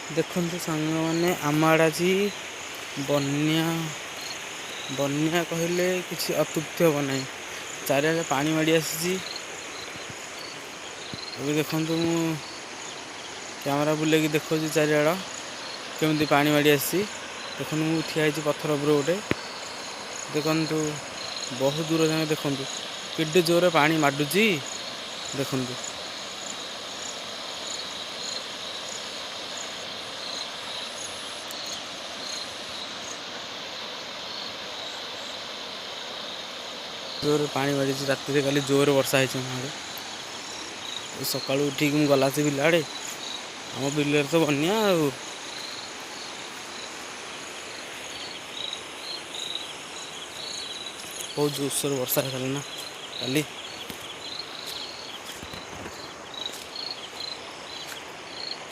ଦେଖନ୍ତୁ ସାଙ୍ଗମାନେ, ଆମ ଆଡ଼େ ଆଜି ବନ୍ୟା ବନ୍ୟା କହିଲେ କିଛି ଅତ୍ୟୁକ୍ତି ହେବ ନାହିଁ। ଚାରିଆଡ଼େ ପାଣି ମାଡ଼ି ଆସିଛି। ଏବେ ଦେଖନ୍ତୁ, ମୁଁ କ୍ୟାମେରା ବୁଲେଇକି ଦେଖାଉଛି ଚାରିଆଡ଼ କେମିତି ପାଣି ମାଡ଼ି ଆସିଛି। ଦେଖନ୍ତୁ, ମୁଁ ଠିଆ ହେଇଛି ପଥର ଉପରେ ଗୋଟେ। ଦେଖନ୍ତୁ, ବହୁତ ଦୂର ଯାଏଁ ଦେଖନ୍ତୁ କେତେ ଜୋରରେ ପାଣି ମାଡ଼ୁଛି। ଦେଖନ୍ତୁ, ଜୋରରେ ପାଣି ମାଡ଼ିଛି। ରାତିରେ କାଲି ଜୋରରେ ବର୍ଷା ହେଇଛି ଆମ ଆଡ଼େ। ସକାଳୁ ଉଠିକି ମୁଁ ଗଲା ସେ ବିଲ ଆଡ଼େ, ଆମ ବିଲରେ ତ ବନ୍ୟା ଆଉ। ବହୁତ ଜୋରସୋରରେ ବର୍ଷା ହେଇଥିଲା ନା କାଲି।